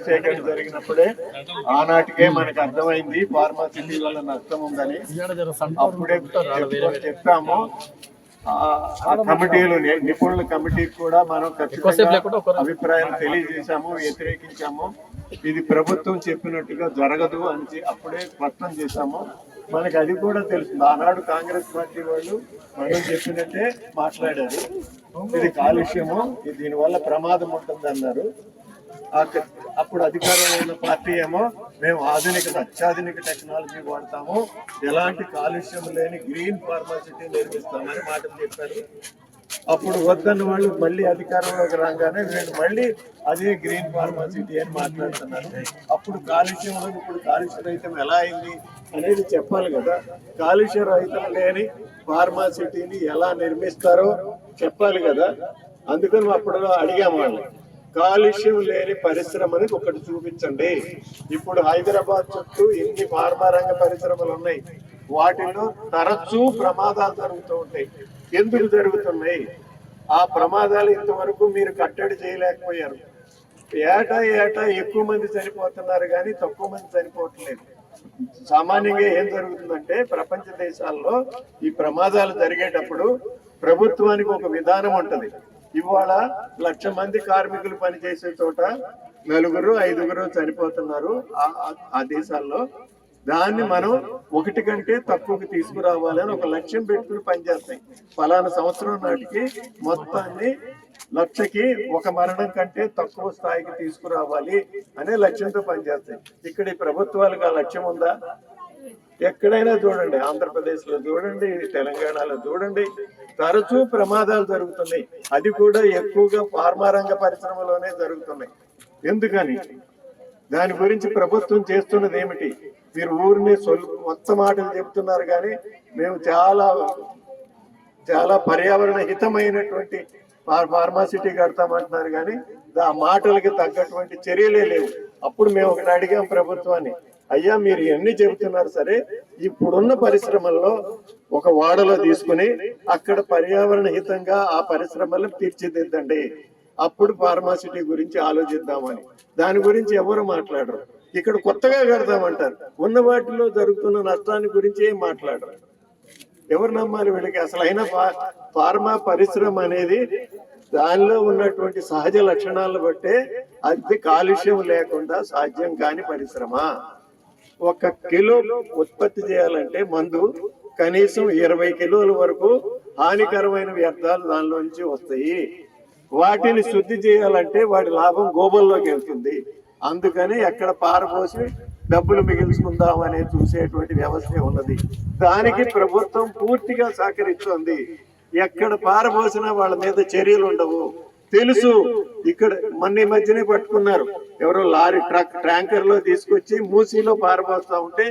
సేకరణ జరిగినప్పుడే ఆనాటికే మనకు అర్థమైంది ఫార్మాసిటీ వల్ల నష్టం ఉందని. అప్పుడే చెప్పాము. ఆ కమిటీలు నిపుణుల కమిటీకి కూడా మనం అభిప్రాయాలు తెలియజేశాము, వ్యతిరేకించాము. ఇది ప్రభుత్వం చెప్పినట్టుగా జరగదు అని అప్పుడే స్పష్టం చేశాము. మనకి అది కూడా తెలుస్తుంది. ఆనాడు కాంగ్రెస్ పార్టీ వాళ్ళు మనం చెప్పినట్టే మాట్లాడారు. ఇది కాలుష్యము, దీనివల్ల ప్రమాదం ఉంటుంది అన్నారు. అప్పుడు అధికారంలో ఉన్న పార్టీ ఏమో మేము అత్యాధునిక టెక్నాలజీ వాడతాము, ఎలాంటి కాలుష్యం లేని గ్రీన్ ఫార్మాసిటీ నిర్మిస్తామని మాటలు చెప్పారు. అప్పుడు వద్దన్న వాళ్ళు మళ్ళీ అధికారంలోకి రాగానే వీళ్ళు మళ్ళీ అదే గ్రీన్ ఫార్మాసిటీ అని మాట్లాడుతున్నారు. అప్పుడు కాలుష్యం ఇప్పుడు కాలుష్య రహితం ఎలా అయింది అనేది చెప్పాలి కదా. కాలుష్య రహితం లేని ఫార్మాసిటీని ఎలా నిర్మిస్తారో చెప్పాలి కదా. అందుకని అప్పుడు అడిగాము వాళ్ళు, కాలుష్యం లేని పరిశ్రమని ఒకటి చూపించండి. ఇప్పుడు హైదరాబాద్ చుట్టూ ఎన్ని ఫార్మా రంగ పరిశ్రమలు ఉన్నాయి, వాటిలో తరచూ ప్రమాదాలు జరుగుతూ ఉంటాయి. ఎందుకు జరుగుతున్నాయి? ఆ ప్రమాదాలు ఇంతవరకు మీరు కట్టడి చేయలేకపోయారు. ఏటా ఎక్కువ మంది చనిపోతున్నారు కానీ తక్కువ మంది చనిపోవట్లేదు. సామాన్యంగా ఏం జరుగుతుందంటే ప్రపంచ దేశాల్లో ఈ ప్రమాదాలు జరిగేటప్పుడు ప్రభుత్వానికి ఒక విధానం ఉంటుంది. ఇవాళ 1,00,000 మంది కార్మికులు పనిచేసే చోట 4-5 చనిపోతున్నారు ఆ దేశాల్లో. దాన్ని మనం 1 కంటే తక్కువకి తీసుకురావాలని ఒక లక్ష్యం పెట్టుకుని పనిచేస్తాయి. ఫలానా సంవత్సరం నాటికి మొత్తాన్ని 1,00,000కి 1 మరణం కంటే తక్కువ స్థాయికి తీసుకురావాలి అనే లక్ష్యంతో పనిచేస్తాయి. ఇక్కడ ఈ ప్రభుత్వాలకు ఆ లక్ష్యం ఉందా? ఎక్కడైనా చూడండి, ఆంధ్రప్రదేశ్లో చూడండి, తెలంగాణలో చూడండి, తరచూ ప్రమాదాలు జరుగుతున్నాయి. అది కూడా ఎక్కువగా ఫార్మా రంగ పరిశ్రమలోనే జరుగుతున్నాయి. ఎందుకని? దాని గురించి ప్రభుత్వం చేస్తున్నది ఏమిటి? మీరు ఊరిని కొత్త మాటలు చెప్తున్నారు కానీ మేము చాలా పర్యావరణ హితమైనటువంటి ఫార్మాసిటీ కడతామంటున్నారు కానీ ఆ మాటలకి తగ్గటువంటి చర్యలే లేవు. అప్పుడు మేము ఒకటి అడిగాం ప్రభుత్వాన్ని, అయ్యా మీరు ఎన్ని చెబుతున్నారు సరే, ఇప్పుడున్న పరిశ్రమల్లో ఒక వాడలో తీసుకుని అక్కడ పర్యావరణ హితంగా ఆ పరిశ్రమలను తీర్చిదిద్దండి, అప్పుడు ఫార్మాసిటీ గురించి ఆలోచిద్దామని. దాని గురించి ఎవరు మాట్లాడరు. ఇక్కడ కొత్తగా కడతామంటారు, ఉన్న వాటిలో జరుగుతున్న నష్టాన్ని గురించి ఏం మాట్లాడరు. ఎవరు నమ్మాలి వీళ్ళకి? అసలు అయినా ఫార్మా పరిశ్రమ అనేది దానిలో ఉన్నటువంటి సహజ లక్షణాలను బట్టే అది కాలుష్యం లేకుండా సాధ్యం కాని పరిశ్రమ. 1 కిలో ఉత్పత్తి చేయాలంటే మందు కనీసం 20 కిలోల వరకు హానికరమైన వ్యర్థాలు దానిలోంచి వస్తాయి. వాటిని శుద్ధి చేయాలంటే వాటి లాభం గోబల్లోకి వెళ్తుంది. అందుకని ఎక్కడ పారపోసి డబ్బులు మిగిల్చుకుందాం అనే చూసేటువంటి వ్యవస్థ ఉన్నది. దానికి ప్రభుత్వం పూర్తిగా సహకరిస్తుంది. ఎక్కడ పారపోసినా వాళ్ళ మీద చర్యలు ఉండవు. తెలుసు. ఇక్కడ మొన్న మధ్యనే పట్టుకున్నారు, ఎవరో లారీ ట్యాంకర్ లో తీసుకొచ్చి మూసీలో పారబోస్తా ఉంటే,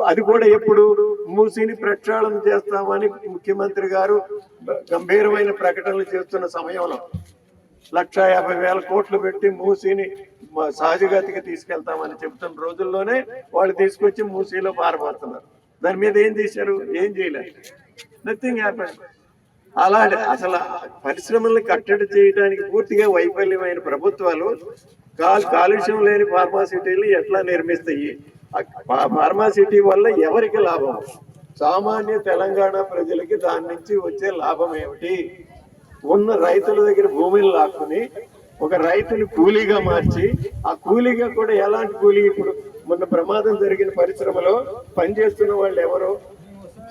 అది కూడా ఎప్పుడు మూసీని ప్రక్షాళన చేస్తామని ముఖ్యమంత్రి గారు గంభీరమైన ప్రకటనలు చేస్తున్న సమయంలో 1,50,000 కోట్లు పెట్టి మూసీని సహజగతికి తీసుకెళ్తామని చెబుతున్న రోజుల్లోనే వాళ్ళు తీసుకొచ్చి మూసీలో పారబోతున్నారు. దాని మీద ఏం చేశారు? ఏం చేయలేదు. Nothing happened. అలాంటి అసలు పరిశ్రమల్ని కట్టడి చేయడానికి పూర్తిగా వైఫల్యమైన ప్రభుత్వాలు కాలుష్యం లేని ఫార్మాసిటీలు ఎట్లా నిర్మిస్తాయి? ఫార్మాసిటీ వల్ల ఎవరికి లాభం? సామాన్య తెలంగాణ ప్రజలకి దాని నుంచి వచ్చే లాభం ఏమిటి? ఉన్న రైతుల దగ్గర భూమిని లాక్కుని ఒక రైతుని కూలీగా మార్చి, ఆ కూలీగా కూడా ఎలాంటి కూలీ? ఇప్పుడు మొన్న ప్రమాదం జరిగిన పరిశ్రమలో పనిచేస్తున్న వాళ్ళు ఎవరో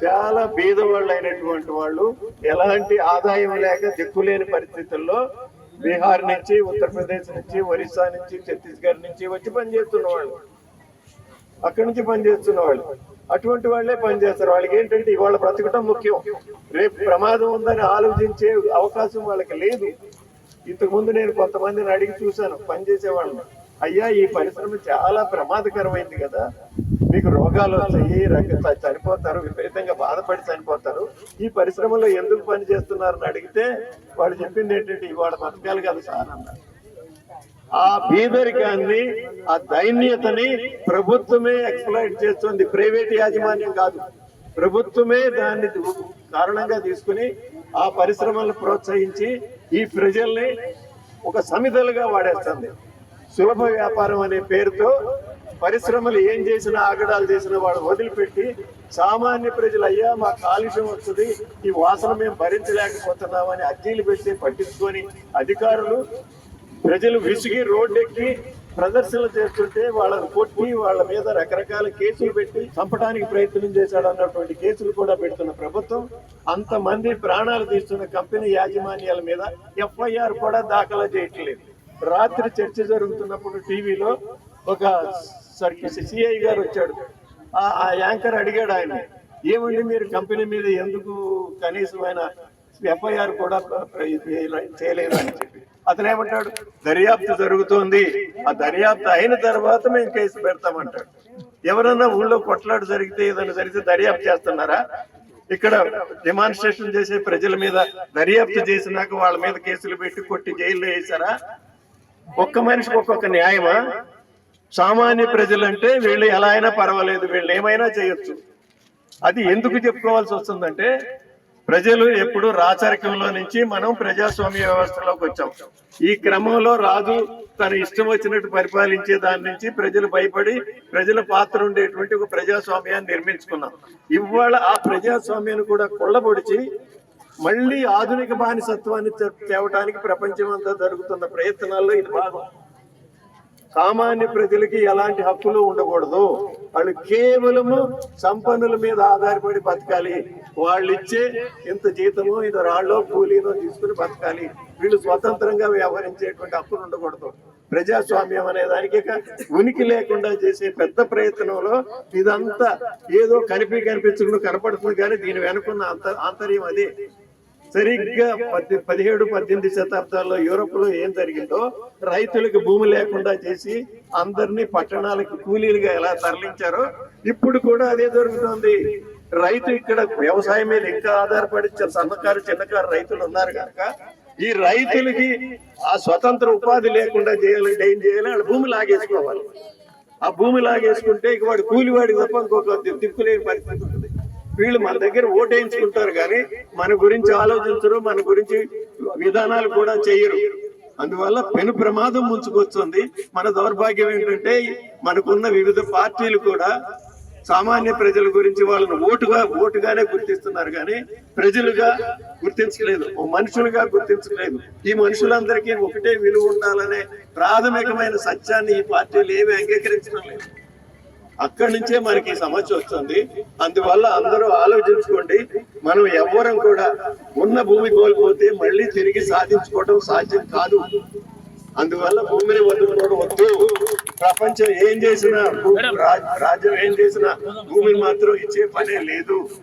చాలా బీదవాళ్ళు అయినటువంటి వాళ్ళు, ఎలాంటి ఆదాయం లేక దిక్కులేని పరిస్థితుల్లో బీహార్ నుంచి, ఉత్తరప్రదేశ్ నుంచి, ఒరిస్సా నుంచి, ఛత్తీస్గఢ్ నుంచి వచ్చి పనిచేస్తున్న వాళ్ళు, అక్కడి నుంచి పనిచేస్తున్న వాళ్ళు, అటువంటి వాళ్ళే పనిచేస్తారు. వాళ్ళకి ఏంటంటే ఇవాళ బ్రతకటం ముఖ్యం, రేపు ప్రమాదం ఉందని ఆలోచించే అవకాశం వాళ్ళకి లేదు. ఇంతకుముందు నేను కొంతమందిని అడిగి చూశాను పనిచేసే వాళ్ళని, అయ్యా ఈ పరిశ్రమ చాలా ప్రమాదకరమైంది కదా, మీకు రోగాలు వస్తాయి, చనిపోతారు, విపరీతంగా బాధపడి చనిపోతారు, ఈ పరిశ్రమలో ఎందుకు పని చేస్తున్నారని అడిగితే వాళ్ళు చెప్పింది ఏంటంటే ఇవాళ బతకాలి కదా సార్ అన్నారు. ఆ బీదరికాన్ని, ఆ దైన్యతని ప్రభుత్వమే ఎక్స్ప్లాయిట్ చేస్తుంది, ప్రైవేట్ యాజమాన్యం కాదు. ప్రభుత్వమే దాన్ని కారణంగా తీసుకుని ఆ పరిశ్రమలను ప్రోత్సహించి ఈ ప్రజల్ని ఒక సమిధలుగా వాడేస్తుంది. సులభ వ్యాపారం అనే పేరుతో పరిశ్రమలు ఏం చేసినా ఆగడాలు చేసినా వాడు వదిలిపెట్టి సామాన్య ప్రజలు అయ్యా మా కాలుష్యం వస్తుంది, ఈ వాసన మేము భరించలేకపోతున్నామని అర్జీలు పెట్టి పట్టించుకొని అధికారులు ప్రజలు విసిగి రోడ్డెక్కి ప్రదర్శనలు చేస్తుంటే వాళ్ళని కొట్టి వాళ్ళ మీద రకరకాల కేసులు పెట్టి చంపడానికి ప్రయత్నం చేశాడు అన్నటువంటి కేసులు కూడా పెడుతున్న ప్రభుత్వం, అంతమంది ప్రాణాలు తీస్తున్న కంపెనీ యాజమాన్యాల మీద ఎఫ్ఐఆర్ కూడా దాఖలు చేయట్లేదు. రాత్రి చర్చ జరుగుతున్నప్పుడు టీవీలో ఒక సిఐ గారు వచ్చాడు. ఆ యాంకర్ అడిగాడు ఆయన, ఏమండి మీరు కంపెనీ మీద ఎందుకు కనీసమైన ఎఫ్ఐఆర్ కూడా చేయలేదు అని చెప్పి. అతను ఏమంటాడు, దర్యాప్తు జరుగుతోంది, ఆ దర్యాప్తు అయిన తర్వాత మేము కేసు పెడతామంటాడు. ఎవరన్నా ఊళ్ళో కొట్లాట జరిగితే ఏదైనా జరిగితే దర్యాప్తు చేస్తున్నారా? ఇక్కడ డెమాన్స్ట్రేషన్ చేసే ప్రజల మీద దర్యాప్తు చేసినాక వాళ్ళ మీద కేసులు పెట్టి కొట్టి జైల్లో వేసారా? ఒక్క మనిషికి ఒక్కొక్క న్యాయమా? సామాన్య ప్రజలంటే వీళ్ళు ఎలా అయినా పర్వాలేదు, వీళ్ళు ఏమైనా చేయొచ్చు. అది ఎందుకు చెప్పుకోవాల్సి వస్తుందంటే, ప్రజలు ఎప్పుడు రాచరికంలో నుంచి మనం ప్రజాస్వామ్య వ్యవస్థలోకి వచ్చాం. ఈ క్రమంలో రాజు తన ఇష్టం వచ్చినట్టు పరిపాలించే దాని నుంచి ప్రజలు భయపడి ప్రజల పాత్ర ఉండేటువంటి ఒక ప్రజాస్వామ్యాన్ని నిర్మించుకున్నాం. ఇవాళ ఆ ప్రజాస్వామ్యాన్ని కూడా కొల్లబొడిచి మళ్ళీ ఆధునిక బానిసత్వాన్ని తేవడానికి ప్రపంచం అంతా జరుగుతున్న ప్రయత్నాల్లో ఇది భాగం. సామాన్య ప్రజలకి ఎలాంటి హక్కులు ఉండకూడదు, వాళ్ళు కేవలము సంపన్నుల మీద ఆధారపడి బతకాలి, వాళ్ళు ఇచ్చే ఇంత జీతమో ఇంత రాళ్ళో కూలీనో తీసుకుని బతకాలి, వీళ్ళు స్వతంత్రంగా వ్యవహరించేటువంటి హక్కులు ఉండకూడదు. ప్రజాస్వామ్యం అనే దానికి ఉనికి లేకుండా చేసే పెద్ద ప్రయత్నంలో ఇదంతా ఏదో కనిపించకుండా కనపడుతుంది, కానీ దీని వెనుకున్న ఆంతర్యం అదే. సరిగ్గా 17-18 శతాబ్దాల్లో యూరోప్ లో ఏం జరిగిందో, రైతులకు భూమి లేకుండా చేసి అందరినీ పట్టణాలకు కూలీలుగా ఎలా తరలించారో ఇప్పుడు కూడా అదే జరుగుతుంది. రైతు ఇక్కడ వ్యవసాయం మీద ఇంకా ఆధారపడి సన్నకారు చిన్నకారు రైతులు ఉన్నారు కనుక ఈ రైతులకి ఆ స్వతంత్ర ఉపాధి లేకుండా చేయాలంటే ఏం చేయాలి? వాళ్ళ భూమి లాగేసుకోవాలి. ఆ భూమి లాగేసుకుంటే ఇక వాడు కూలివాడికి తప్ప ఇంకొక దిక్కులేని పరిస్థితి ఉంటుంది. వీళ్ళు మన దగ్గర ఓటేయించుకుంటారు కానీ మన గురించి ఆలోచించరు, మన గురించి విధానాలు కూడా చేయరు. అందువల్ల పెను ప్రమాదం ముంచుకొస్తుంది. మన దౌర్భాగ్యం ఏంటంటే మనకున్న వివిధ పార్టీలు కూడా సామాన్య ప్రజల గురించి వాళ్ళని ఓటుగానే గుర్తిస్తున్నారు కానీ ప్రజలుగా గుర్తించలేదు, మనుషులుగా గుర్తించలేదు. ఈ మనుషులందరికీ ఒకటే విలువ ఉండాలనే ప్రాథమికమైన సత్యాన్ని ఈ పార్టీలు ఏమీ అంగీకరించడం లేదు. అక్కడి నుంచే మనకి సమస్య వస్తుంది. అందువల్ల అందరూ ఆలోచించుకోండి, మనం ఎవ్వరం కూడా ఉన్న భూమి కోల్పోతే మళ్ళీ తిరిగి సాధించుకోవడం సాధ్యం కాదు. అందువల్ల భూమిని వదులుకోవడం వద్దు. ప్రపంచం ఏం చేసినా, రాజ్యం ఏం చేసినా భూమిని మాత్రం ఇచ్చే పనే లేదు.